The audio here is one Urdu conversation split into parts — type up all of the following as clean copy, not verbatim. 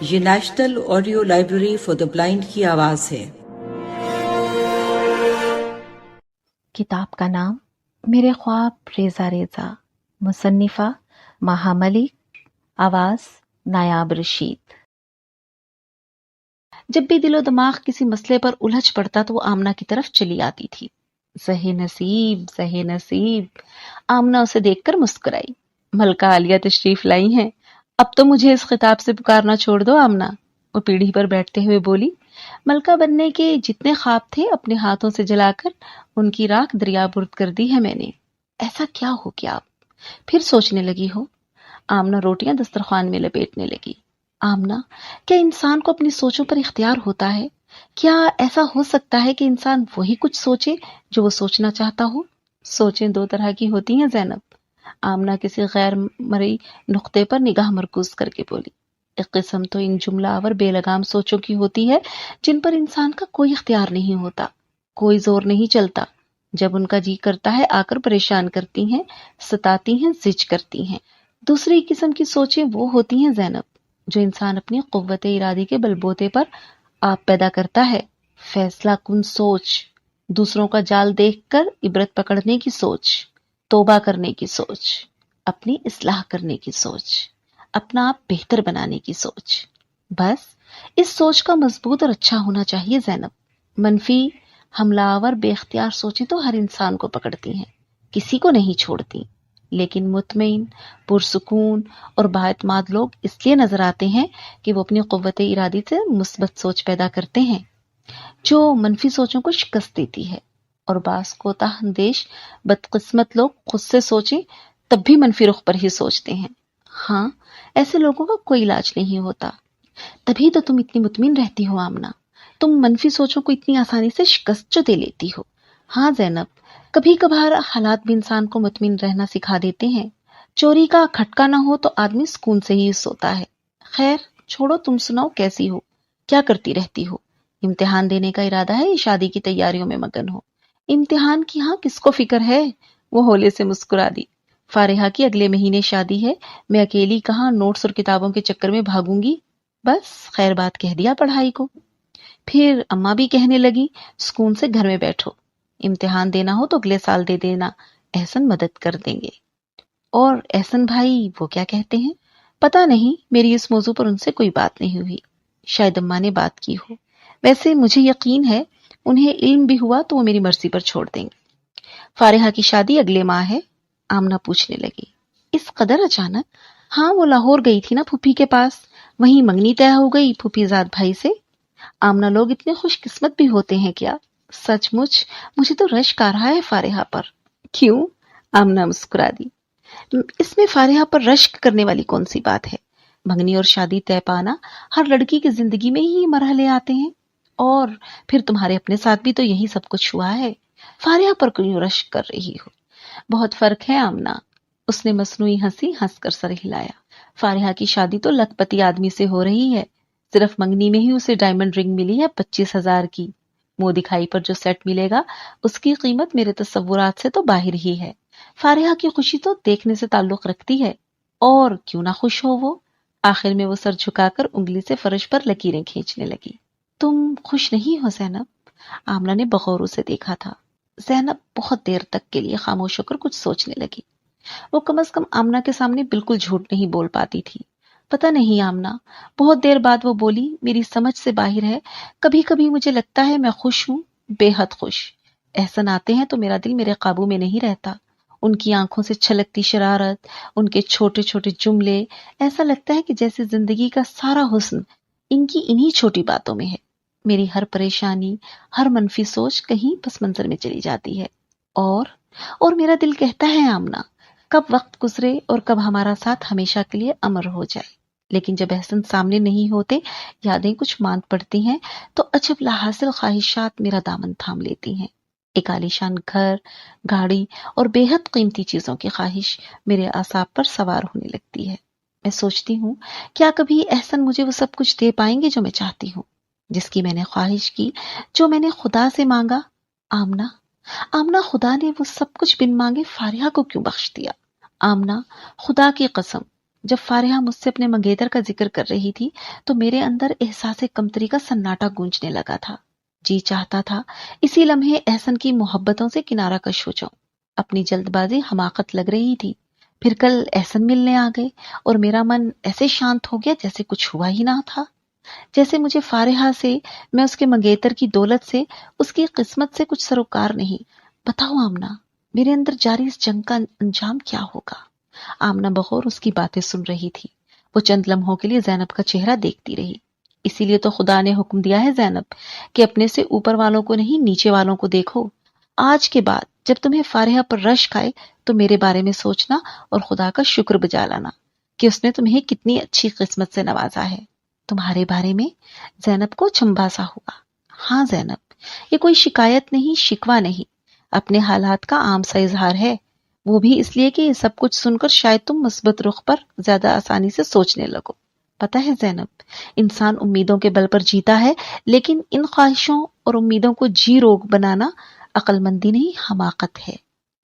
یہ national audio library for the blind کی آواز ہے۔ کتاب کا نام میرے خواب ریزہ ریزہ، مصنفہ ماہا ملک، آواز نایاب رشید۔ جب بھی دل و دماغ کسی مسئلے پر الجھ پڑتا تو وہ آمنہ کی طرف چلی آتی تھی۔ زہ نصیب، زہ نصیب۔ آمنہ اسے دیکھ کر مسکرائی۔ ملکہ عالیہ تشریف لائی ہیں، اب تو مجھے اس خطاب سے پکارنا چھوڑ دو آمنہ۔ وہ پیڑھی پر بیٹھتے ہوئے بولی۔ ملکہ بننے کے جتنے خواب تھے اپنے ہاتھوں سے جلا کر ان کی راکھ دریا برد کر دی ہے میں نے۔ ایسا کیا ہو گیا آپ پھر سوچنے لگی ہو؟ آمنہ روٹیاں دسترخوان میں لپیٹنے لگی۔ آمنہ، کیا انسان کو اپنی سوچوں پر اختیار ہوتا ہے؟ کیا ایسا ہو سکتا ہے کہ انسان وہی کچھ سوچے جو وہ سوچنا چاہتا ہو؟ سوچیں دو طرح کی ہوتی ہیں زینب۔ آمنہ کسی غیر مرئی نقطے پر نگاہ مرکوز کر کے بولی۔ ایک قسم تو ان جملہ آور بے لگام سوچوں کی ہوتی ہے جن پر انسان کا کوئی اختیار نہیں ہوتا، کوئی زور نہیں چلتا۔ جب ان کا جی کرتا ہے آ کر پریشان کرتی ہیں، ستاتی ہیں، زج کرتی ہیں۔ دوسری قسم کی سوچیں وہ ہوتی ہیں زینب جو انسان اپنی قوت ارادی کے بلبوتے پر آپ پیدا کرتا ہے۔ فیصلہ کن سوچ، دوسروں کا جال دیکھ کر عبرت پکڑنے کی سوچ، توبہ کرنے کی سوچ، اپنی اصلاح کرنے کی سوچ، اپنا آپ بہتر بنانے کی سوچ۔ بس اس سوچ کا مضبوط اور اچھا ہونا چاہیے زینب۔ منفی حملہ آور بے اختیار سوچیں تو ہر انسان کو پکڑتی ہیں، کسی کو نہیں چھوڑتی۔ لیکن مطمئن، پرسکون اور بااعتماد لوگ اس لیے نظر آتے ہیں کہ وہ اپنی قوت ارادی سے مثبت سوچ پیدا کرتے ہیں جو منفی سوچوں کو شکست دیتی ہے۔ اور بعض کوتاہ اندیش بدقسمت لوگ خود سے سوچیں تب بھی منفی رخ پر ہی سوچتے ہیں۔ ہاں، ایسے لوگوں کا کوئی علاج نہیں ہوتا۔ تبھی تو تم اتنی مطمئن رہتی ہو آمنہ، تم منفی سوچوں کو اتنی آسانی سے شکست جو دے لیتی ہو۔ ہاں زینب، کبھی کبھار حالات بھی انسان کو مطمئن رہنا سکھا دیتے ہیں۔ چوری کا کھٹکا نہ ہو تو آدمی سکون سے ہی سوتا ہے۔ خیر چھوڑو، تم سناؤ کیسی ہو، کیا کرتی رہتی ہو؟ امتحان دینے کا ارادہ ہے یا شادی کی تیاریوں میں مگن ہو؟ امتحان کی ہاں کس کو فکر ہے؟ وہ ہولے سے مسکرا دی۔ فارحہ کی اگلے مہینے شادی ہے، میں اکیلی کہاں نوٹس اور کتابوں کے چکر میں بھاگوں گی؟ بس خیر بات کہہ دیا پڑھائی کو۔ پھر اماں بھی کہنے لگی سکون سے گھر میں بیٹھو، امتحان دینا ہو تو اگلے سال دے دینا، احسن مدد کر دیں گے۔ اور احسن بھائی وہ کیا کہتے ہیں؟ پتہ نہیں، میری اس موضوع پر ان سے کوئی بات نہیں ہوئی، شاید اماں نے بات کی ہو۔ ویسے مجھے یقین ہے انہیں علم بھی ہوا تو وہ میری مرضی پر چھوڑ دیں گے۔ فارحہ کی شادی اگلے ماہ ہے؟ آمنہ پوچھنے لگی۔ اس قدر اچانک؟ ہاں، وہ لاہور گئی تھی نا پھوپھی کے پاس، وہیں منگنی طے ہو گئی پھوپھی زاد بھائی سے۔ آمنہ، لوگ اتنے خوش قسمت بھی ہوتے ہیں کیا؟ سچ مچ مجھے تو رشک آ رہا ہے فارحہ پر۔ کیوں؟ آمنہ مسکرا دی۔ اس میں فارحہ پر رشک کرنے والی کون سی بات ہے؟ منگنی اور شادی طے پانا ہر لڑکی کی زندگی میں ہی مرحلے آتے ہیں، اور پھر تمہارے اپنے ساتھ بھی تو یہی سب کچھ ہوا ہے۔ فارحہ پر کیوں رشک کر رہی ہو؟ بہت فرق ہے آمنہ، اس نے مصنوعی ہنسی ہنس کر سر ہلایا۔ فارحہ کی شادی تو لکھ پتی آدمی سے ہو رہی ہے، صرف منگنی میں ہی اسے ڈائمنڈ رنگ ملی ہے 25,000 کی۔ منہ دکھائی پر جو سیٹ ملے گا اس کی قیمت میرے تصورات سے تو باہر ہی ہے۔ فارحہ کی خوشی تو دیکھنے سے تعلق رکھتی ہے، اور کیوں نہ خوش ہو وہ۔ آخر میں وہ سر جھکا کر انگلی سے فرش پر لکیریں کھینچنے لگی۔ تم خوش نہیں ہو زینب؟ آمنہ نے بغور اسے دیکھا تھا۔ زینب بہت دیر تک کے لیے خاموش ہو کر کچھ سوچنے لگی۔ وہ کم از کم آمنہ کے سامنے بالکل جھوٹ نہیں بول پاتی تھی۔ پتہ نہیں آمنہ، بہت دیر بعد وہ بولی، میری سمجھ سے باہر ہے، کبھی کبھی مجھے لگتا ہے میں خوش ہوں، بے حد خوش۔ احسن آتے ہیں تو میرا دل میرے قابو میں نہیں رہتا۔ ان کی آنکھوں سے چھلکتی شرارت، ان کے چھوٹے چھوٹے جملے، ایسا لگتا ہے کہ جیسے زندگی کا سارا حسن ان کی انہی چھوٹی باتوں میں ہے۔ میری ہر پریشانی، ہر منفی سوچ کہیں پس منظر میں چلی جاتی ہے، اور میرا دل کہتا ہے آمنہ، کب وقت گزرے اور کب ہمارا ساتھ ہمیشہ کے لیے امر ہو جائے۔ لیکن جب احسن سامنے نہیں ہوتے، یادیں کچھ ماند پڑتی ہیں تو عجب لاحاصل خواہشات میرا دامن تھام لیتی ہیں۔ ایک عالیشان گھر، گاڑی اور بے حد قیمتی چیزوں کی خواہش میرے اعصاب پر سوار ہونے لگتی ہے۔ میں سوچتی ہوں کیا کبھی احسن مجھے وہ سب کچھ دے پائیں گے جو میں چاہتی ہوں، جس کی میں نے خواہش کی، جو میں نے خدا سے مانگا؟ آمنہ، خدا نے وہ سب کچھ بن مانگے فارحہ کو کیوں بخش دیا؟ آمنہ، خدا کی قسم جب فارحہ مجھ سے اپنے منگیتر کا ذکر کر رہی تھی تو میرے اندر احساس کمتری کا سناٹا گونجنے لگا تھا. جی چاہتا تھا اسی لمحے احسن کی محبتوں سے کنارہ کش ہو جاؤں. اپنی جلد بازی حماقت لگ رہی تھی. پھر کل احسن ملنے آ گئے اور میرا من ایسے شانت ہو گیا جیسے کچھ ہوا ہی نہ تھا. جیسے مجھے فارحہ سے، میں اس کے منگیتر کی دولت سے، اس کی قسمت سے کچھ سروکار نہیں. بتاؤ آمنہ، میرے اندر جاری اس جنگ کا انجام کیا ہوگا؟ آمنہ بغور اس کی باتیں سن رہی تھی. وہ چند لمحوں کے لیے زینب کا چہرہ دیکھتی رہی. اسی لیے تو خدا نے حکم دیا ہے زینب کہ اپنے سے اوپر والوں کو نہیں نیچے والوں کو دیکھو. آج کے بعد جب تمہیں فارحہ پر رشک آئے تو میرے بارے میں سوچنا اور خدا کا شکر بجا لانا کہ اس نے تمہیں کتنی اچھی قسمت سے نوازا ہے. تمہارے بارے میں؟ زینب کو چنبا سا ہوا. ہاں زینب، یہ کوئی شکایت نہیں، شکوہ نہیں، اپنے حالات کا عام سا اظہار ہے. وہ بھی اس لیے کہ یہ سب کچھ سن کر شاید تم مثبت رخ پر زیادہ آسانی سے سوچنے لگو. پتہ ہے زینب، انسان امیدوں کے بل پر جیتا ہے، لیکن ان خواہشوں اور امیدوں کو جی روگ بنانا عقل مندی نہیں، حماقت ہے.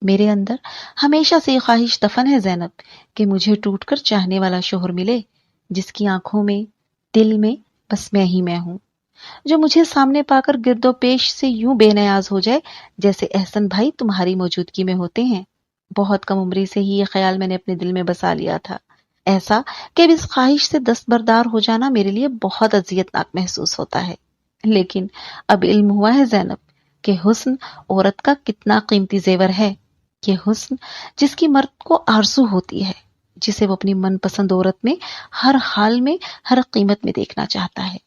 میرے اندر ہمیشہ سے یہ خواہش دفن ہے زینب کہ مجھے ٹوٹ کر چاہنے والا شوہر ملے، جس کی آنکھوں میں، دل میں بس میں ہی میں ہوں، جو مجھے سامنے پا کر گرد و پیش سے یوں بے نیاز ہو جائے جیسے احسن بھائی تمہاری موجودگی میں ہوتے ہیں. بہت کم عمری سے ہی یہ خیال میں نے اپنے دل میں بسا لیا تھا، ایسا کہ اب اس خواہش سے دستبردار ہو جانا میرے لیے بہت اذیت ناک محسوس ہوتا ہے. لیکن اب علم ہوا ہے زینب کہ حسن عورت کا کتنا قیمتی زیور ہے. یہ حسن جس کی مرد کو آرزو ہوتی ہے، جسے وہ اپنی من پسند عورت میں ہر حال میں، ہر قیمت میں دیکھنا چاہتا ہے،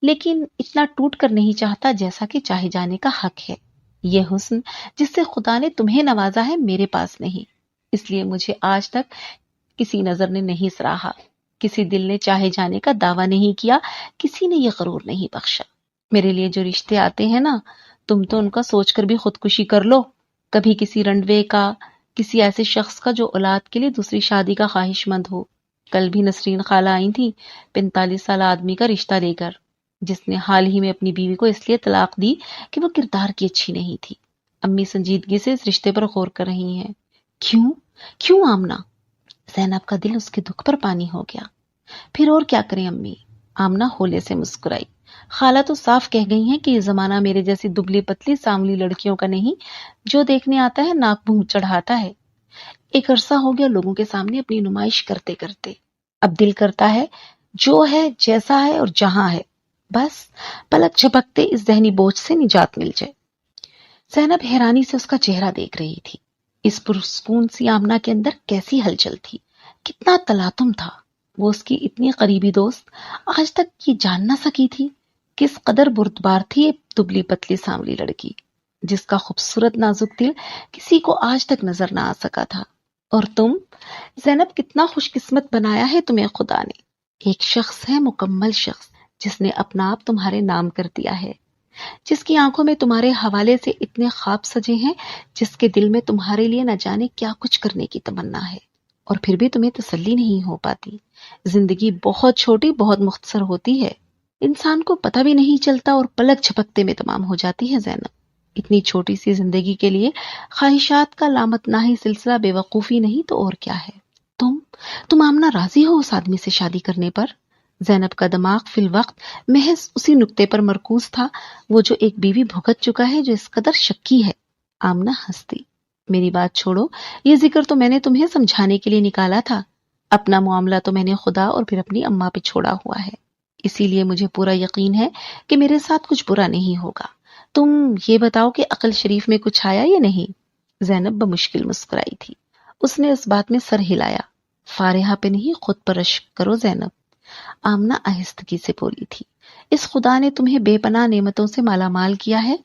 لیکن اتنا ٹوٹ کر نہیں چاہتا جیسا کہ چاہے جانے کا حق ہے. یہ حسن جس سے خدا نے تمہیں نوازا ہے میرے پاس نہیں، اس لیے مجھے آج تک کسی نظر نے نہیں سراہا، کسی دل نے چاہے جانے کا دعویٰ نہیں کیا، کسی نے یہ غرور نہیں بخشا. میرے لیے جو رشتے آتے ہیں نا، تم تو ان کا سوچ کر بھی خودکشی کر لو. کبھی کسی رنڈوے کا، کسی ایسے شخص کا جو اولاد کے لیے دوسری شادی کا خواہش مند ہو. کل بھی نسرین خالہ آئی تھی 45 سالہ آدمی کا رشتہ لے کر، جس نے حال ہی میں اپنی بیوی کو اس لیے طلاق دی کہ وہ کردار کی اچھی نہیں تھی. امی سنجیدگی سے اس رشتے پر غور کر رہی ہیں. کیوں آمنہ؟ زینب کا دل اس کے دکھ پر پانی ہو گیا. پھر اور کیا کریں امی؟ آمنہ ہولے سے مسکرائی. خالہ تو صاف کہہ گئی ہیں کہ یہ زمانہ میرے جیسی دبلی پتلی سانولی لڑکیوں کا نہیں، جو دیکھنے آتا ہے ناک منہ چڑھاتا ہے. ایک عرصہ ہو گیا لوگوں کے سامنے اپنی نمائش کرتے کرتے. اب دل کرتا ہے جو ہے، جیسا ہے اور جہاں ہے، بس پلک جھپکتے اس ذہنی بوجھ سے نجات مل جائے. زینب حیرانی سے اس کا چہرہ دیکھ رہی تھی. اس پرسکون سی آمنہ کے اندر کیسی ہلچل تھی، کتنا تلاطم تھا. وہ اس کی اتنی قریبی دوست آج تک یہ جان نہ سکی تھی کس قدر بردبار تھی یہ دبلی پتلی سانولی لڑکی، جس کا خوبصورت نازک دل کسی کو آج تک نظر نہ آ سکا تھا. اور تم زینب، کتنا خوش قسمت بنایا ہے تمہیں خدا نے. ایک شخص ہے، مکمل شخص، جس نے اپنا آپ تمہارے نام کر دیا ہے، جس کی آنکھوں میں تمہارے حوالے سے اتنے خواب سجے ہیں، جس کے دل میں تمہارے لیے نہ جانے کیا کچھ کرنے کی تمنا ہے، اور پھر بھی تمہیں تسلی نہیں ہو پاتی. زندگی بہت چھوٹی، بہت مختصر ہوتی ہے، انسان کو پتہ بھی نہیں چلتا اور پلک جھپکتے میں تمام ہو جاتی ہے. زینب، اتنی چھوٹی سی زندگی کے لیے خواہشات کا لامتناہی سلسلہ بے وقوفی نہیں تو اور کیا ہے. تم آمنہ راضی ہو اس آدمی سے شادی کرنے پر؟ زینب کا دماغ فی الوقت محض اسی نقطے پر مرکوز تھا، وہ جو ایک بیوی بھگت چکا ہے، جو اس قدر شکی ہے. آمنہ ہنستی. میری بات چھوڑو، یہ ذکر تو میں نے تمہیں سمجھانے کے لیے نکالا تھا. اپنا معاملہ تو میں نے خدا اور پھر اپنی اماں پہ چھوڑا ہوا ہے، اسی لیے مجھے پورا یقین ہے کہ میرے ساتھ کچھ برا نہیں ہوگا. تم یہ بتاؤ کہ عقل شریف میں کچھ آیا یا نہیں؟ زینب بمشکل مسکرائی تھی. اس نے اس بات میں سر ہلایا. فارحہ پہ نہیں، خود پر رشک کرو زینب. آمنہ آہستگی سے بولی تھی. اس خدا نے تمہیں بے پناہ نعمتوں سے مالا مال کیا ہے،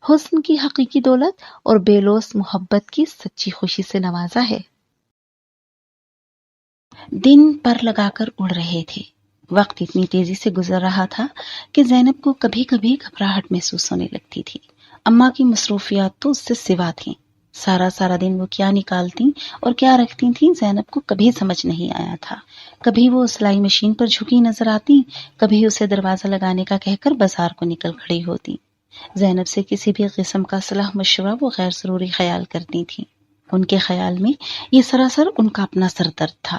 حسن کی حقیقی دولت اور بے لوث محبت کی سچی خوشی سے نوازا ہے. دن پر لگا کر اڑ رہے تھے. وقت اتنی تیزی سے گزر رہا تھا کہ زینب کو کبھی کبھی گھبراہٹ محسوس ہونے لگتی تھی. اماں کی مصروفیات تو اس سے سوا تھیں. سارا دن وہ کیا نکالتی اور کیا رکھتی تھیں زینب کو کبھی سمجھ نہیں آیا تھا. کبھی وہ سلائی مشین پر جھکی نظر آتی، کبھی اسے دروازہ لگانے کا کہہ کر بازار کو نکل کھڑی ہوتی. زینب سے کسی بھی قسم کا صلاح مشورہ وہ غیر ضروری خیال کرتی تھی. ان کے خیال میں یہ سراسر ان کا اپنا سردرد تھا.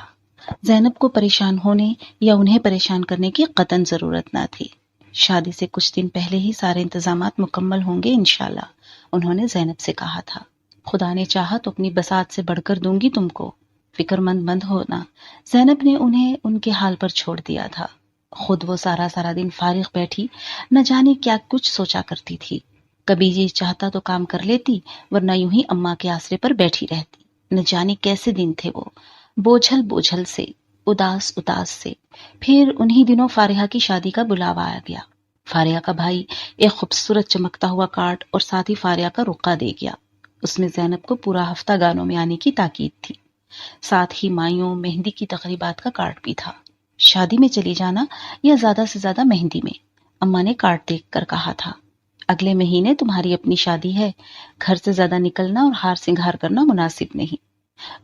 زینب کو پریشان ہونے یا انہیں پریشان کرنے کی قطعاً ضرورت نہ تھی۔ شادی سے کچھ دن پہلے ہی سارے انتظامات مکمل ہوں گے انشاءاللہ، انہوں نے زینب سے کہا تھا۔ خدا نے چاہا تو اپنی بساط سے بڑھ کر دوں گی تم کو، فکر مند مند ہونا۔ زینب نے انہیں ان کے حال پر چھوڑ دیا تھا۔ خود وہ سارا دن فارغ بیٹھی نہ جانے کیا کچھ سوچا کرتی تھی۔ کبھی جی چاہتا تو کام کر لیتی، ورنہ یوں ہی اماں کے آسرے پر بیٹھی رہتی۔ نہ جانے کیسے دن تھے وہ، بوجھل سے، اداس سے۔ پھر انہی دنوں فارحہ کی شادی کا بلاوا آ گیا۔ فارحہ کا بھائی ایک خوبصورت چمکتا ہوا کارڈ اور ساتھ ہی فارحہ کا رقعہ دے گیا۔ اس میں زینب کو پورا ہفتہ گانوں میں آنے کی تاکید تھی۔ ساتھ ہی مائیوں مہندی کی تقریبات کا کارڈ بھی تھا۔ شادی میں چلی جانا یا زیادہ سے زیادہ مہندی میں، اماں نے کارڈ دیکھ کر کہا تھا۔ اگلے مہینے تمہاری اپنی شادی ہے، گھر سے زیادہ نکلنا اور ہار سنگھار کرنا مناسب نہیں،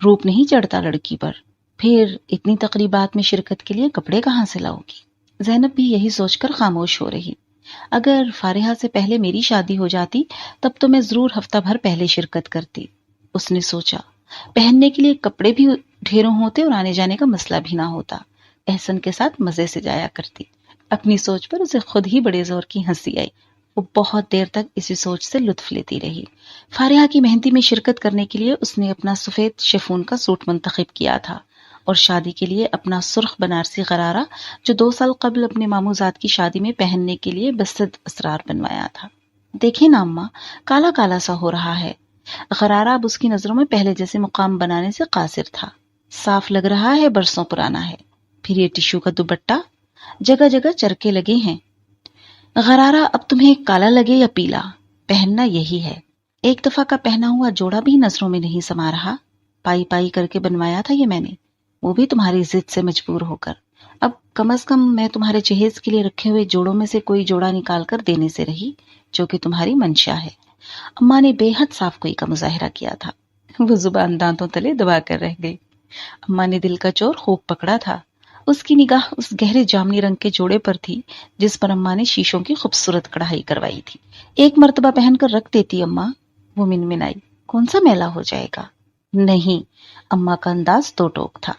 روپ نہیں چڑھتا لڑکی پر، پھر اتنی تقریبات میں شرکت کے لیے کپڑے کہاں سے لاؤ گی؟ زینب بھی یہی سوچ کر خاموش ہو رہی۔ اگر فارحہ سے پہلے میری شادی ہو جاتی تب تو میں ضرور ہفتہ بھر پہلے شرکت کرتی، اس نے سوچا۔ پہننے کے لیے کپڑے بھی ڈھیروں ہوتے اور آنے جانے کا مسئلہ بھی نہ ہوتا، احسن کے ساتھ مزے سے جایا کرتی۔ اپنی سوچ پر اسے خود ہی بڑے زور کی ہنسی آئی۔ وہ بہت دیر تک اسی سوچ سے لطف لیتی رہی۔ فارحہ کی مہندی میں شرکت کرنے کے لیے اس نے اپنا سفید شفون کا سوٹ منتخب کیا تھا اور شادی کے لیے اپنا سرخ بنارسی غرارہ جو 2 سال قبل اپنے ماموزاد کی شادی میں پہننے کے لیے بصد اسرار بنوایا تھا۔ دیکھیں نا اماں، کالا کالا سا ہو رہا ہے۔ غرارہ اب اس کی نظروں میں پہلے جیسے مقام بنانے سے قاصر تھا، صاف لگ رہا ہے برسوں پرانا ہے۔ پھر یہ ٹشو کا دوپٹہ، جگہ جگہ چرکے لگے ہیں۔ غرارہ اب تمہیں کالا لگے یا پیلا، پہننا یہی ہے۔ ایک دفعہ کا پہنا ہوا جوڑا بھی نظروں میں نہیں سما رہا، پائی کر کے بنوایا تھا یہ میں نے، وہ بھی تمہاری ضد سے مجبور ہو کر۔ اب کم از کم میں تمہارے جہیز کے لیے رکھے ہوئے جوڑوں میں سے کوئی جوڑا نکال کر دینے سے رہی، جو کہ تمہاری منشا ہے۔ اماں نے بے حد صاف کوئی کا مظاہرہ کیا تھا۔ وہ زبان دانتوں تلے دبا کر رہ گئی۔ اماں نے دل کا چور خوب پکڑا تھا۔ اس کی نگاہ اس گہرے جامنی رنگ کے جوڑے پر تھی جس پر اماں نے شیشوں کی خوبصورت کڑھائی کروائی تھی۔ ایک مرتبہ پہن کر رکھ دیتی اماں، وہ منمنائی، کون سا میلا ہو جائے گا؟ نہیں، اماں کا انداز دو ٹوک تھا۔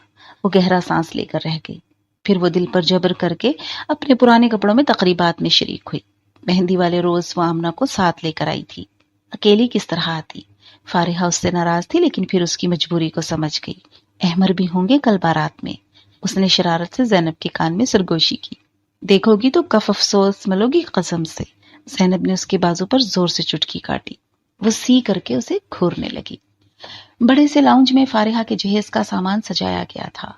وہ گہرا سانس لے کر رہ گئی۔ پھر وہ دل پر جبر کر کے اپنے پرانے کپڑوں میں تقریبات میں شریک ہوئی۔ مہندی والے روز وہ آمنہ کو ساتھ لے کر آئی تھی۔ اکیلی کس طرح آتی؟ فارحہ اس سے ناراض تھی لیکن پھر اس کی مجبوری کو سمجھ گئی۔ احمر بھی ہوں گے کل بارات میں، اس نے شرارت سے زینب کے کان میں سرگوشی کی۔ دیکھو گی تو کف افسوس ملو گی قسم سے۔ زینب نے اس کے بازو پر زور سے چٹکی کاٹی۔ وہ سی کر کے اسے گھورنے لگی۔ بڑے سے لاؤنج میں فارحہ کے جہیز کا سامان سجایا گیا تھا۔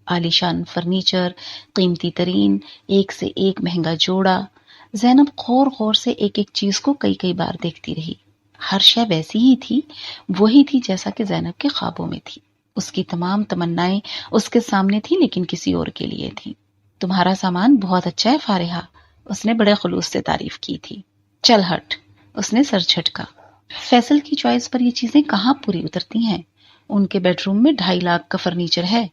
عالیشان فرنیچر، قیمتی ترین، ایک سے ایک مہنگا جوڑا۔ زینب غور سے ایک چیز کو کئی بار دیکھتی رہی۔ ہر شے ویسی ہی تھی، وہی تھی جیسا کہ زینب کے خوابوں میں تھی۔ اس کی تمام تمنائیں اس کے سامنے تھی لیکن کسی اور کے لیے تھی۔ تمہارا سامان بہت اچھا ہے فارحہ، اس نے بڑے خلوص سے تعریف کی تھی۔ چل ہٹ، اس نے سر جھٹکا۔ فیصل کی چوائس پر یہ چیزیں کہاں پوری اترتی ہیں؟ ان کے بیڈ روم میں 2.5 لاکھ کا فرنیچر ہے۔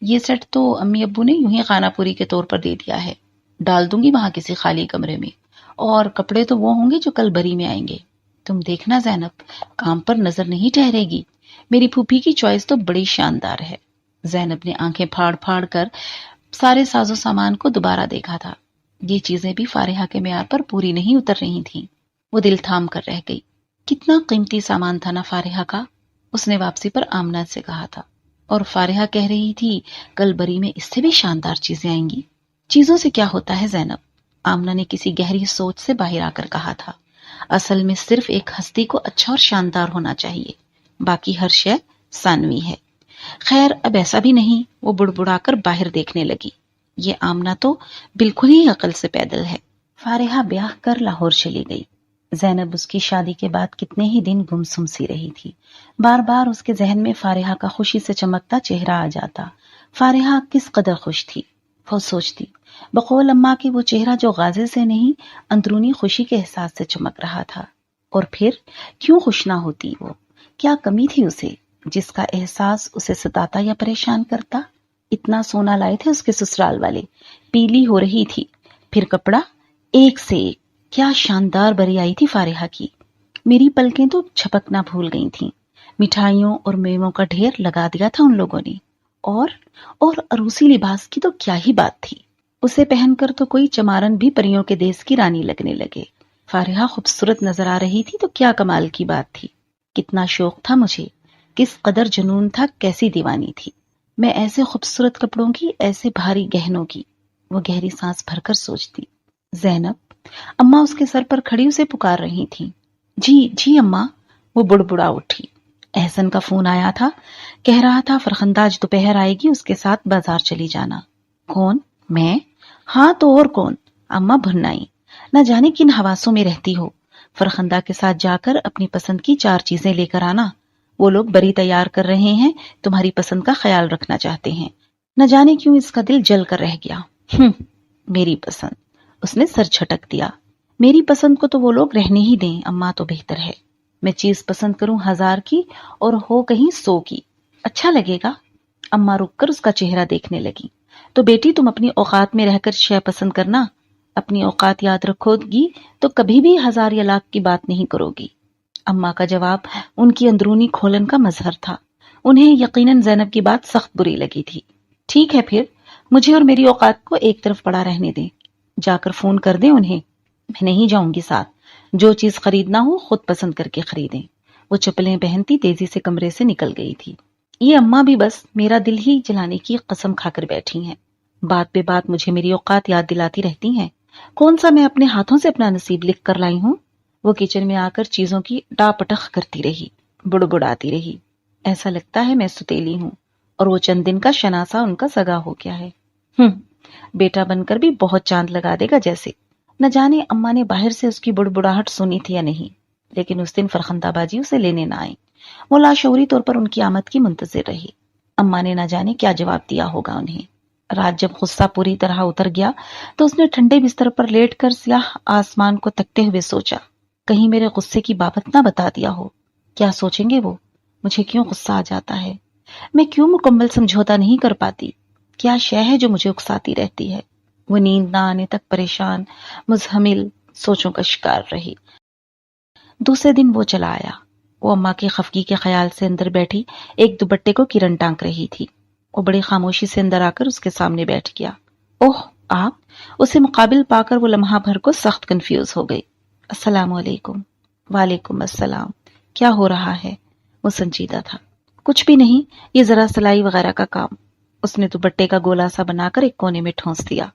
یہ سیٹ تو امی ابو نے یوں ہی خانہ پوری کے طور پر دے دیا ہے، ڈال دوں گی وہاں کسی خالی کمرے میں، اور کپڑے تو وہ ہوں گے جو کل بری میں آئیں گے۔ تم دیکھنا زینب، کام پر نظر نہیں ٹھہرے گی، میری پھوپھی کی چوائس تو بڑی شاندار ہے۔ زینب نے آنکھیں پھاڑ کر سارے ساز و سامان کو دوبارہ دیکھا تھا۔ یہ چیزیں بھی فارحہ کے معیار پر پوری نہیں اتر رہی تھیں۔ وہ دل تھام کر رہ گئی۔ کتنا قیمتی سامان تھا نا فارحہ کا، اس نے واپسی پر آمنہ سے کہا تھا۔ اور فارحہ کہہ رہی تھی کل بری میں اس سے بھی شاندار چیزیں آئیں گی۔ چیزوں سے کیا ہوتا ہے زینب، آمنہ نے کسی گہری سوچ سے باہر آ کر کہا تھا۔ اصل میں صرف ایک ہستی کو اچھا اور شاندار ہونا چاہیے، باقی ہر شے ثانوی ہے۔ خیر اب ایسا بھی نہیں، وہ بڑبڑا کر باہر دیکھنے لگی۔ یہ آمنہ تو بالکل ہی عقل سے پیدل ہے۔ فارحہ بیاہ کر لاہور چلی گئی۔ زینب اس کی شادی کے بعد کتنے ہی دن گمسم سی رہی تھی۔ بار بار اس کے ذہن میں فارحہ کا خوشی سے چمکتا چہرہ آ جاتا۔ فارحہ کس قدر خوش تھی، وہ سوچتی۔ بقول اماں کہ وہ چہرہ جو غازے سے نہیں اندرونی خوشی کے احساس سے چمک رہا تھا۔ اور پھر کیوں خوش نہ ہوتی وہ؟ کیا کمی تھی اسے جس کا احساس اسے ستاتا یا پریشان کرتا؟ اتنا سونا لائے تھے اس کے سسرال والے، پیلی ہو رہی تھی، پھر کپڑا ایک سے ایک، کیا شاندار بری آئی تھی فارحہ کی۔ میری پلکیں تو چھپکنا بھول گئی تھیں۔ مٹھائیوں اور میووں کا ڈھیر لگا دیا تھا ان لوگوں نے، اور عروسی لباس کی تو کیا ہی بات تھی، اسے پہن کر تو کوئی چمارن بھی پریوں کے دیس کی رانی لگنے لگے۔ فارحہ خوبصورت نظر آ رہی تھی تو کیا کمال کی بات تھی، کتنا شوق تھا مجھے، کس قدر جنون تھا، کیسی دیوانی تھی میں ایسے خوبصورت کپڑوں کی، ایسے بھاری گہنوں کی۔ وہ گہری سانس بھر کر سوچتی۔ زینب، اماں اس کے سر پر کھڑی اسے پکار رہی تھیں۔ جی جی اماں، وہ بڑبڑا اٹھی۔ احسن کا فون آیا تھا، کہہ رہا تھا فرخندہ آج دوپہر آئے گی، اس کے ساتھ بازار چلی جانا۔ کون؟ میں؟ ہاں تو اور کون؟ اماں بھرنائی، نہ جانے کن حواسوں میں رہتی ہو۔ فرخندہ کے ساتھ جا کر اپنی پسند کی 4 چیزیں لے کر آنا، وہ لوگ بری تیار کر رہے ہیں، تمہاری پسند کا خیال رکھنا چاہتے ہیں۔ نہ جانے کیوں اس کا دل جل کر رہ گیا۔ میری پسند، اس نے سر جھٹک دیا۔ میری پسند کو تو وہ لوگ رہنے ہی دیں اماں، تو بہتر ہے۔ میں چیز پسند کروں 1000 کی اور ہو کہیں 100 کی، اچھا لگے گا؟ اماں رک کر اس کا چہرہ دیکھنے لگی۔ تو بیٹی تم اپنی اوقات میں رہ کر شے پسند کرنا، اپنی اوقات یاد رکھو گی تو کبھی بھی 1000 یا لاکھ کی بات نہیں کرو گی۔ اماں کا جواب ان کی اندرونی کھولن کا مظہر تھا۔ انہیں یقیناً زینب کی بات سخت بری لگی تھی۔ ٹھیک ہے پھر، مجھے اور میری اوقات کو ایک طرف پڑا رہنے دیں، جا کر فون کر دیں انہیں۔ میں نہیں جاؤں گی ساتھ، جو چیز خریدنا ہو خود پسند کر کے خریدیں۔ وہ چپلیں پہنتی تیزی سے کمرے سے نکل گئی تھی۔ یہ اماں بھی بس میرا دل ہی جلانے کی قسم کھا کر بیٹھی ہیں، بات بے بات مجھے میری اوقات یاد دلاتی رہتی ہیں۔ کون سا میں اپنے ہاتھوں سے اپنا نصیب لکھ کر لائی ہوں؟ وہ کچن میں آ کر چیزوں کی ٹاپٹخ کرتی رہی، بڑبڑاتی رہی۔ ایسا لگتا ہے میں ستیلی ہوں اور وہ چند دن کا شناسا ان کا سگا ہو گیا ہے۔ بیٹا بن کر بھی بہت چاند لگا دے گا جیسے۔ نہ جانے اماں نے باہر سے اس کی بڑبڑاہٹ سنی تھی یا نہیں، لیکن اس دن فرخندہ باجی اسے لینے نہ آئی۔ وہ لاشعوری طور پر ان کی آمد کی منتظر رہی۔ اماں نے نہ جانے کیا جواب دیا ہوگا انہیں۔ رات جب غصہ پوری طرح اتر گیا تو اس نے ٹھنڈے بستر پر لیٹ کر سیاہ آسمان کو تکتے ہوئے سوچا، کہیں میرے غصے کی بابت نہ بتا دیا ہو۔ کیا سوچیں گے وہ؟ مجھے کیوں غصہ آ جاتا ہے؟ میں کیوں مکمل سمجھوتا نہیں کر پاتی؟ کیا شے ہے جو مجھے اکساتی رہتی ہے؟ وہ نیند نہ آنے تک پریشان، مزہمل سوچوں کا شکار رہی۔ دوسرے دن وہ چلا آیا۔ وہ اماں کی خفگی کے خیال سے اندر بیٹھی ایک دوپٹے کو کرن ٹانک رہی تھی۔ وہ بڑی خاموشی سے اندر آ کر اس کے سامنے بیٹھ گیا۔ اوہ آپ؟ اسے مقابل پا کر وہ لمحہ بھر کو سخت کنفیوز ہو گئی۔ السلام علیکم۔ وعلیکم السلام۔ کیا ہو رہا ہے؟ وہ سنجیدہ تھا۔ کچھ بھی نہیں، یہ ذرا سلائی وغیرہ کا کام۔ اس نے دوپٹے کا گولا سا بنا کر ایک کونے میں ٹھونس دیا۔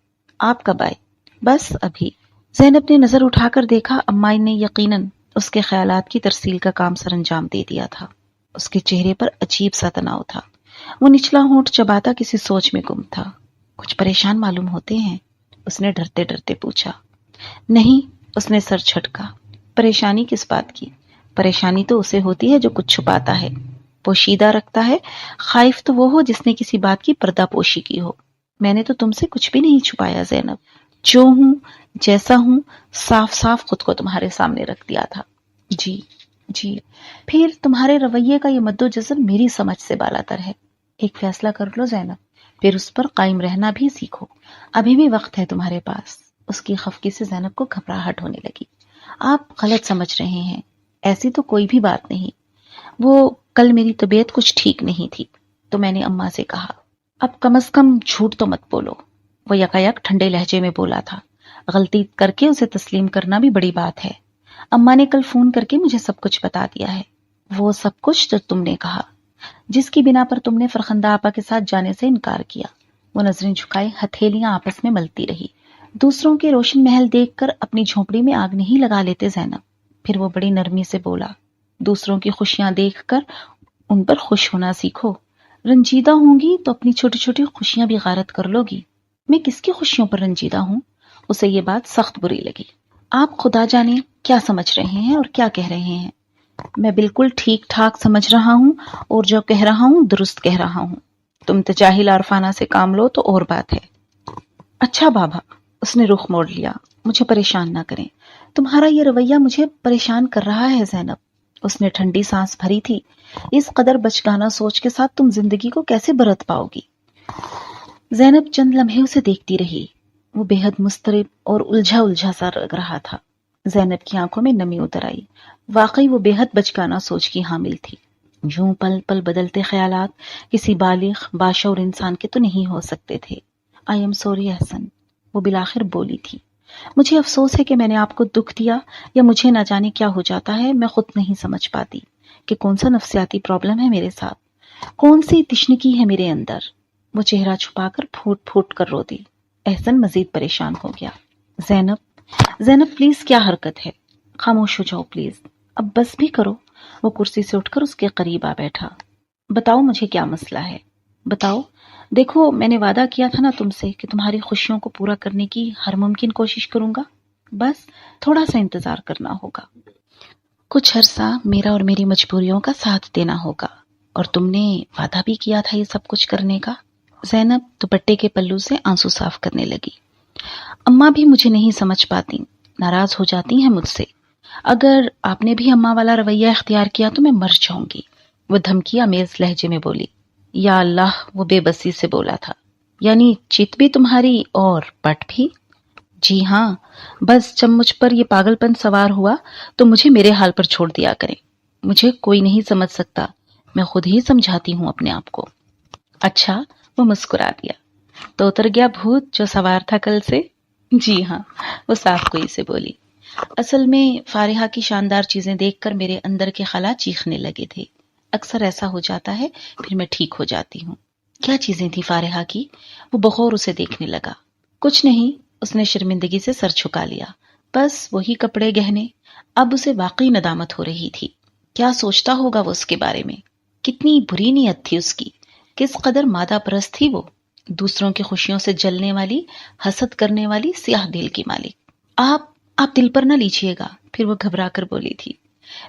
آپ کب آئے؟ بس ابھی۔ زینب نے نظر اٹھا کر دیکھا اماں نے یقیناً اس کے خیالات کی ترسیل کا کام سر انجام دے دیا تھا۔ اس کے چہرے پر عجیب سا تناؤ تھا۔ وہ نچلا ہونٹ چباتا کسی سوچ میں گم تھا۔ کچھ پریشان معلوم ہوتے ہیں؟ اس نے ڈرتے ڈرتے پوچھا۔ نہیں، اس نے سر جھٹکا۔ پریشانی کس بات کی؟ پریشانی تو اسے ہوتی ہے جو کچھ چھپاتا ہے، پوشیدہ رکھتا ہے۔ خائف تو وہ ہو جس نے کسی بات کی پردہ پوشی کی ہو۔ میں نے تو تم سے کچھ بھی نہیں چھپایا زینب، جو ہوں جیسا ہوں صاف صاف خود کو تمہارے سامنے رکھ دیا تھا۔ جی جی۔ پھر تمہارے رویے کا یہ مد و جزر میری سمجھ سے بالاتر ہے۔ ایک فیصلہ کر لو زینب، پھر اس پر قائم رہنا بھی سیکھو۔ ابھی بھی وقت ہے تمہارے پاس۔ اس کی خفگی سے زینب کو گھبراہٹ ہونے لگی۔ آپ غلط سمجھ رہے ہیں، ایسی تو کوئی بھی بات نہیں۔ وہ کل میری طبیعت کچھ ٹھیک نہیں تھی تو میں نے اماں سے کہا، اب کم از کم جھوٹ تو مت بولو۔ وہ یکایک ٹھنڈے لہجے میں بولا تھا۔ غلطی کر کے اسے تسلیم کرنا بھی بڑی بات ہے۔ اماں نے کل فون کر کے مجھے سب کچھ بتا دیا ہے۔ وہ سب کچھ جو تم نے کہا، جس کی بنا پر تم نے فرخندہ آپا کے ساتھ جانے سے انکار کیا۔ وہ نظریں جھکائے ہتھیلیاں آپس میں ملتی رہی۔ دوسروں کے روشن محل دیکھ کر اپنی جھونپڑی میں آگ نہیں لگا لیتے زینب۔ پھر وہ بڑی نرمی سے بولا، دوسروں کی خوشیاں دیکھ کر ان پر خوش ہونا سیکھو۔ رنجیدہ ہوں گی تو اپنی چھوٹی چھوٹی خوشیاں بھی غارت کر لو گی۔ میں کس کی خوشیوں پر رنجیدہ ہوں؟ اسے یہ بات سخت بری لگی۔ آپ خدا جانے کیا سمجھ رہے ہیں اور کیا کہہ رہے ہیں؟ میں بالکل ٹھیک ٹھاک سمجھ رہا ہوں اور جو کہہ رہا ہوں درست کہہ رہا ہوں۔ تم تجاہل عارفانہ سے کام لو تو اور بات ہے۔ اچھا بابا، اس نے رخ موڑ لیا، مجھے پریشان نہ کریں۔ تمہارا یہ رویہ مجھے پریشان کر رہا ہے زینب۔ اس نے ٹھنڈی سانس بھری تھی۔ اس قدر بچگانہ سوچ کے ساتھ تم زندگی کو کیسے برت پاؤ گی؟ زینب چند لمحے اسے دیکھتی رہی۔ وہ بے حد مضطرب اور الجھا سا لگ رہا تھا۔ زینب کی آنکھوں میں نمی اتر آئی۔ واقعی وہ بے حد بچگانہ سوچ کی حامل تھی۔ یوں پل پل بدلتے خیالات کسی بالغ باشعور انسان کے تو نہیں ہو سکتے تھے۔ آئی ایم سوری احسن، وہ بالآخر بولی تھی۔ مجھے افسوس ہے کہ میں نے آپ کو دکھ دیا، یا مجھے نہ جانے کیا ہو جاتا ہے، میں خود نہیں سمجھ پاتی کہ کون سا نفسیاتی پرابلم ہے میرے ساتھ، کون سی تشنگی ہے میرے اندر۔ وہ چہرہ چھپا کر پھوٹ پھوٹ کر رو دی۔ احسن مزید پریشان ہو گیا۔ زینب پلیز کیا حرکت ہے؟ خاموش ہو جاؤ پلیز، اب بس بھی کرو۔ وہ کرسی سے اٹھ کر اس کے قریب آ بیٹھا۔ بتاؤ مجھے کیا مسئلہ ہے، بتاؤ۔ دیکھو میں نے وعدہ کیا تھا نا تم سے کہ تمہاری خوشیوں کو پورا کرنے کی ہر ممکن کوشش کروں گا، بس تھوڑا سا انتظار کرنا ہوگا، کچھ عرصہ میرا اور میری مجبوریوں کا ساتھ دینا ہوگا، اور تم نے وعدہ بھی کیا تھا یہ سب کچھ کرنے کا۔ زینب دوپٹے کے پلو سے آنسو صاف کرنے لگی۔ اماں بھی مجھے نہیں سمجھ پاتی، ناراض ہو جاتی ہیں مجھ سے۔ اگر آپ نے بھی اماں والا رویہ اختیار کیا تو میں مر جاؤں گی، وہ دھمکی آمیز لہجے میں بولی۔ یا اللہ، وہ بے بسی سے بولا تھا، یعنی چت بھی تمہاری اور پٹ بھی؟ جی ہاں، بس جب مجھ پر یہ پاگل پن سوار ہوا تو مجھے میرے حال پر چھوڑ دیا کریں، مجھے کوئی نہیں سمجھ سکتا، میں خود ہی سمجھاتی ہوں اپنے آپ کو۔ اچھا، وہ مسکرا دیا۔ تو اتر گیا بھوت جو سوار تھا کل سے؟ جی ہاں، وہ صاف گوئی سے بولی۔ اصل میں فارحہ کی شاندار چیزیں دیکھ کر میرے اندر کے خلا چیخنے لگے تھے۔ اکثر ایسا ہو جاتا ہے، پھر میں ٹھیک ہو جاتی ہوں۔ کیا چیزیں تھی فارحہ کی؟ وہ بغور اسے دیکھنے لگا۔ کچھ نہیں، اس نے شرمندگی سے سر جھکا لیا۔ بس وہی کپڑے گہنے۔ اب اسے واقعی ندامت ہو رہی تھی۔ کیا سوچتا ہوگا وہ اس کے بارے میں؟ کتنی بری نیت تھی اس کی، کس قدر مادہ پرست تھی وہ، دوسروں کی خوشیوں سے جلنے والی، حسد کرنے والی سیاہ دل کی مالک۔ آپ دل پر نہ لیجیے گا، پھر وہ گھبرا کر بولی تھی۔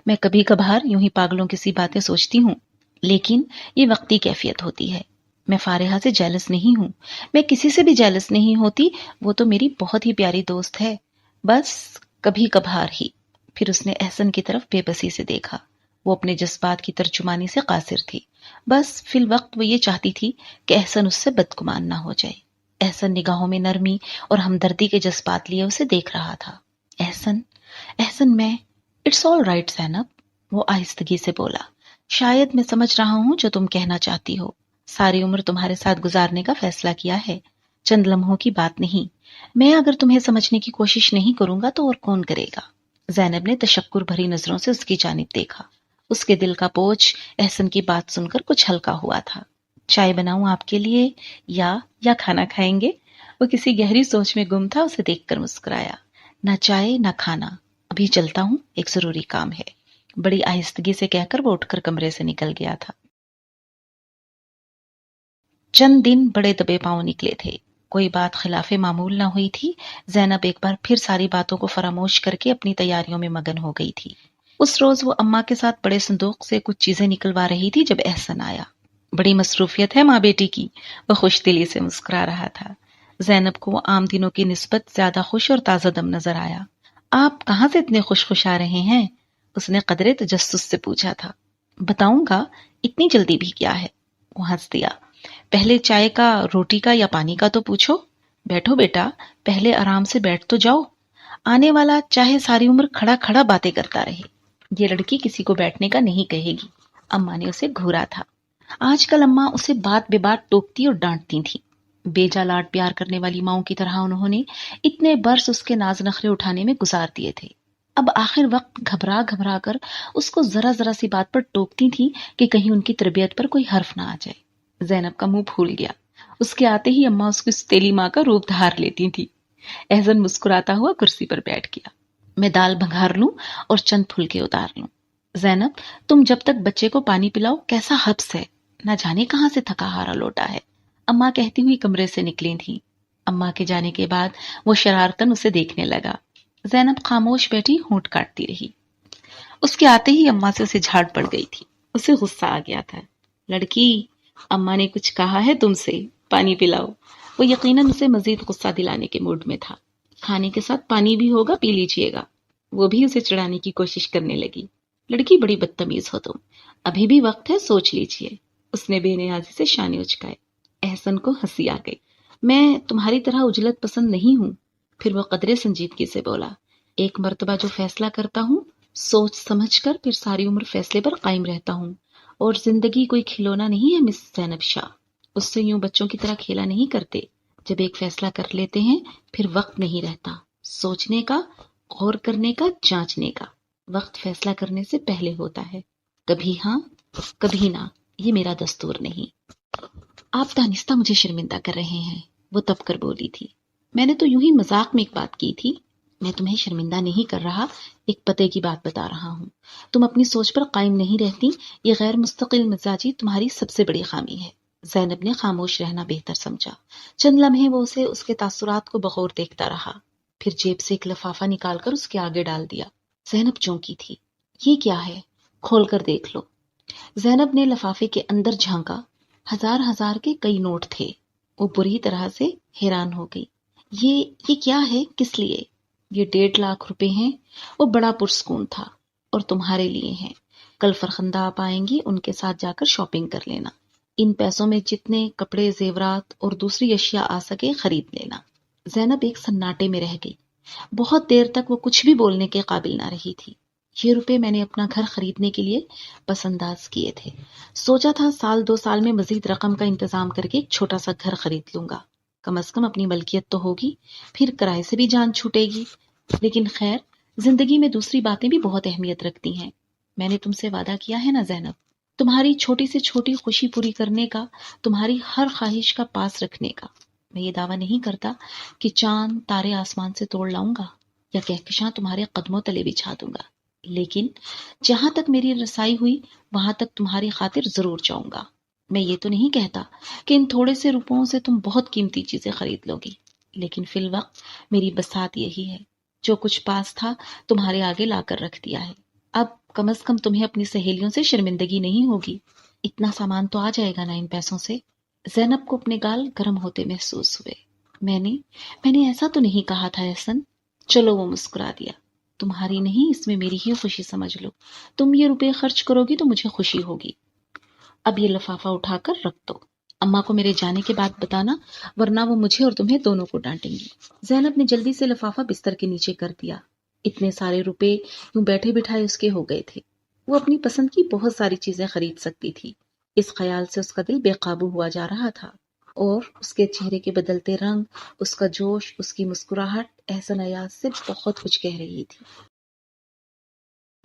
میں کبھی کبھار یوں ہی پاگلوں کی سی باتیں سوچتی ہوں، لیکن یہ وقتی کیفیت ہوتی ہے۔ میں فارحہ سے جیلس نہیں ہوں، میں کسی سے بھی جیلس نہیں ہوتی، وہ تو میری بہت ہی پیاری دوست ہے، بس کبھی کبھار ہی۔ پھر اس نے احسن کی طرف بے بسی سے دیکھا۔ وہ اپنے جذبات کی ترجمانی سے قاصر تھی، بس فی الوقت وہ یہ چاہتی تھی کہ احسن اس سے بدگمان نہ ہو جائے۔ احسن نگاہوں میں نرمی اور ہمدردی کے جذبات لیے اسے دیکھ رہا تھا۔ احسن میں اٹس آل رائٹ زینب، وہ آہستگی سے بولا۔ شاید میں سمجھ رہا ہوں جو تم کہنا چاہتی ہو۔ ساری عمر تمہارے ساتھ گزارنے کا فیصلہ کیا ہے، چند لمحوں کی بات نہیں۔ میں اگر تمہیں سمجھنے کی کوشش نہیں کروں گا تو اور کون کرے گا؟ زینب نے تشکر بھری نظروں سے اس کی جانب دیکھا۔ اس کے دل کا بوجھ احسن کی بات سن کر کچھ ہلکا ہوا تھا۔ چائے بناؤں آپ کے لیے یا کھانا کھائیں گے؟ وہ کسی گہری سوچ میں گم تھا، اسے دیکھ کر مسکرایا۔ نہ چائے نہ کھانا، ابھی چلتا ہوں، ایک ضروری کام ہے، بڑی آہستگی سے کہہ کر وہ اٹھ کر کمرے سے نکل گیا تھا۔ چند دن بڑے دبے پاؤں نکلے تھے، کوئی بات خلاف معمول نہ ہوئی تھی۔ زینب ایک بار پھر ساری باتوں کو فراموش کر کے اپنی تیاریوں میں مگن ہو گئی تھی۔ اس روز وہ اماں کے ساتھ بڑے صندوق سے کچھ چیزیں نکلوا رہی تھی جب احسن آیا۔ بڑی مصروفیت ہے ماں بیٹی کی، وہ خوش دلی سے مسکرا رہا تھا۔ زینب کو وہ عام دنوں کی نسبت زیادہ خوش اور تازہ دم نظر آیا۔ آپ کہاں سے اتنے خوش آ رہے ہیں؟ اس نے قدرے تجسس سے پوچھا تھا۔ بتاؤں گا، اتنی جلدی بھی کیا ہے؟ وہ ہنس دیا۔ پہلے چائے کا، روٹی کا یا پانی کا تو پوچھو۔ بیٹھو بیٹا، پہلے آرام سے بیٹھ تو جاؤ، آنے والا چاہے ساری عمر کھڑا کھڑا باتیں کرتا رہے، یہ لڑکی کسی کو بیٹھنے کا نہیں کہے گی۔ اماں نے اسے گھورا تھا۔ آج کل اماں اسے بات بے بات ٹوکتی اور ڈانٹتی تھیں۔ بیجا لاڈ پیار کرنے والی ماؤں کی طرح انہوں نے اتنے برس اس کے ناز نخرے اٹھانے میں گزار دیے تھے۔ اب آخر وقت گھبرا کر اس کو ذرا ذرا سی بات پر ٹوکتی تھی کہ کہیں ان کی تربیت پر کوئی حرف نہ آ جائے۔ زینب کا منہ پھول گیا۔ اس کے آتے ہی اماں اس کی ستیلی ماں کا روپ دھار لیتی تھی۔ احسن مسکراتا ہوا کرسی پر بیٹھ گیا۔ میں دال بھگار لوں اور چند پھلکے اتار لوں۔ زینب، تم جب تک بچے کو پانی پلاؤ، کیسا حبس ہے، نہ جانے کہاں سے تھکا ہارا لوٹا ہے، اماں کہتی ہوئی کمرے سے نکلی تھی۔ اماں کے جانے کے بعد وہ شرارتاً اسے دیکھنے لگا۔ زینب خاموش بیٹھی ہونٹ کاٹتی رہی۔ اس کے آتے ہی اماں سے اسے جھاڑ پڑ گئی تھی۔ اسے غصہ آ گیا تھا۔ لڑکی، اماں نے کچھ کہا ہے تم سے، پانی پلاؤ۔ وہ یقیناً اسے مزید غصہ دلانے کے موڈ میں تھا۔ کھانے کے ساتھ پانی بھی ہوگا، پی لیجئے گا۔ وہ بھی اسے چڑھانے کی کوشش کرنے لگی۔ لڑکی، بڑی بدتمیز ہو تم، ابھی بھی وقت ہے، سوچ لیجئے۔ اس نے بے نیازی سے شانے اچکائے۔ احسن کو ہنسی آ گئی۔ میں تمہاری طرح عجلت پسند نہیں ہوں۔ پھر وہ قدرے سنجیدگی سے بولا۔ ایک مرتبہ جو فیصلہ کرتا ہوں، سوچ سمجھ کر پھر ساری عمر فیصلے پر قائم رہتا ہوں، اور زندگی کوئی کھلونا نہیں ہے مس زینب شاہ، اس سے یوں بچوں کی طرح کھیلا نہیں کرتے۔ جب ایک فیصلہ کر لیتے ہیں پھر وقت نہیں رہتا سوچنے کا، غور کرنے کا، جانچنے کا۔ وقت فیصلہ کرنے سے پہلے ہوتا ہے، کبھی ہاں کبھی نہ، یہ میرا دستور نہیں۔ آپ دانستہ مجھے شرمندہ کر رہے ہیں، وہ تب کر بولی تھی۔ میں نے تو یوں ہی مذاق میں ایک بات کی تھی۔ میں تمہیں شرمندہ نہیں کر رہا، ایک پتے کی بات بتا رہا ہوں۔ تم اپنی سوچ پر قائم نہیں رہتی، یہ غیر مستقل مزاجی تمہاری سب سے بڑی خامی ہے۔ زینب نے خاموش رہنا بہتر سمجھا۔ چند لمحے وہ اسے اس کے تاثرات کو بغور دیکھتا رہا، پھر جیب سے ایک لفافہ نکال کر اس کے آگے ڈال دیا۔ زینب چونکی تھی۔ یہ کیا ہے؟ کھول کر دیکھ لو۔ زینب نے لفافے کے اندر جھانکا، ہزار کے کئی نوٹ تھے۔ وہ بری طرح سے حیران ہو گئی۔ یہ کیا ہے؟ کس لیے؟ یہ 1.5 لاکھ روپے ہیں۔ وہ بڑا پرسکون تھا۔ اور تمہارے لیے ہیں۔ کل فرخندہ آپ آئیں گی، ان کے ساتھ جا کر شاپنگ کر لینا۔ ان پیسوں میں جتنے کپڑے، زیورات اور دوسری اشیاء آ سکے خرید لینا۔ زینب ایک سناٹے میں رہ گئی۔ بہت دیر تک وہ کچھ بھی بولنے کے قابل نہ رہی تھی۔ یہ روپے میں نے اپنا گھر خریدنے کے لیے پس انداز کیے تھے۔ سوچا تھا 1-2 سال میں مزید رقم کا انتظام کر کے ایک چھوٹا سا گھر خرید لوں گا، کم از کم اپنی ملکیت تو ہوگی، پھر کرائے سے بھی جان چھوٹے گی۔ لیکن خیر، زندگی میں دوسری باتیں بھی بہت اہمیت رکھتی ہیں۔ میں نے تم سے وعدہ کیا ہے نا زینب، تمہاری چھوٹی سے چھوٹی خوشی پوری کرنے کا، تمہاری ہر خواہش کا پاس رکھنے کا۔ میں یہ دعویٰ نہیں کرتا کہ چاند تارے آسمان سے توڑ لاؤں گا یا کہکشاں تمہارے قدموں تلے بچھا دوں گا، لیکن جہاں تک میری رسائی ہوئی وہاں تک تمہاری خاطر ضرور جاؤں گا۔ میں یہ تو نہیں کہتا کہ ان تھوڑے سے روپوں سے تم بہت قیمتی چیزیں خرید لو گی، لیکن فی الوقت میری بساط یہی ہے، جو کچھ پاس تھا تمہارے آگے لا کر رکھ دیا ہے۔ اب کم از کم تمہیں اپنی سہیلیوں سے شرمندگی نہیں ہوگی۔ اتنا سامان تو آ جائے گا نا ان پیسوں سے؟ زینب کو اپنے گال گرم ہوتے محسوس ہوئے۔ میں نے ایسا تو نہیں کہا تھا احسن۔ چلو، وہ مسکرا دیا۔ تمہاری نہیں، اس میں میری ہی خوشی سمجھ لو۔ تم یہ روپے خرچ کرو گی تو مجھے خوشی ہوگی۔ اب یہ لفافہ اٹھا کر رکھ دو، اماں کو میرے جانے کے بعد بتانا، ورنہ وہ مجھے اور تمہیں دونوں کو ڈانٹیں گی۔ زینب نے جلدی سے لفافہ بستر کے نیچے کر دیا۔ اتنے سارے روپے یوں بیٹھے بٹھائے اس کے ہو گئے تھے۔ وہ اپنی پسند کی بہت ساری چیزیں خرید سکتی تھی۔ اس خیال سے اس کا دل بے قابو ہوا جا رہا تھا، اور اس کے چہرے کے بدلتے رنگ، اس کا جوش، اس کی مسکراہٹ احسن ایاز سے بہت کچھ کہہ رہی تھی۔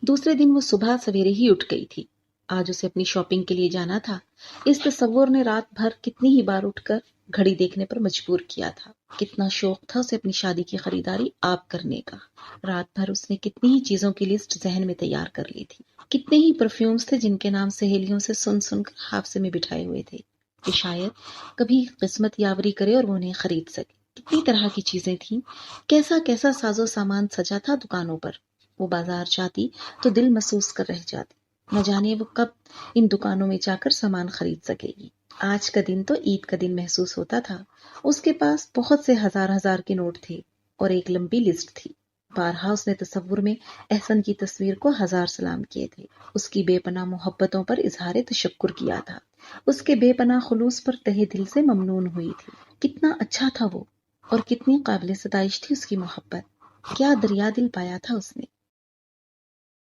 دوسرے دن وہ صبح سویرے ہی اٹھ گئی تھی۔ آج اسے اپنی شاپنگ کے لیے جانا تھا۔ اس تصور نے رات بھر کتنی ہی بار اٹھ کر گھڑی دیکھنے پر مجبور کیا تھا۔ کتنا شوق تھا اسے اپنی شادی کی خریداری آپ کرنے کا۔ رات بھر اس نے کتنی ہی چیزوں کی لسٹ ذہن میں تیار کر لی تھی۔ کتنے ہی پرفیومز تھے جن کے نام سہیلیوں سے سن کر حافظے میں بٹھائے ہوئے تھے کہ شاید کبھی قسمت یاوری کرے اور وہ انہیں خرید سکے۔ کتنی طرح کی چیزیں تھیں، کیسا ساز و سامان سجا تھا دکانوں پر۔ وہ بازار جاتی تو دل محسوس کر رہ جاتی، نہ جانے وہ کب ان دکانوں میں جا کر سامان خرید سکے گی۔ آج کا دن تو عید کا دن محسوس ہوتا تھا۔ اس کے پاس بہت سے ہزار کے نوٹ تھے اور ایک لمبی لسٹ تھی۔ بارہا اس نے تصور میں احسن کی تصویر کو 1000 سلام کیے تھے، اس کی بے پناہ محبتوں پر اظہار تشکر کیا تھا، اس کے بے پناہ خلوص پر تہہ دل سے ممنون ہوئی تھی۔ کتنا اچھا تھا وہ، اور کتنی قابل ستائش تھی اس کی محبت۔ کیا دریا دل پایا تھا اس نے۔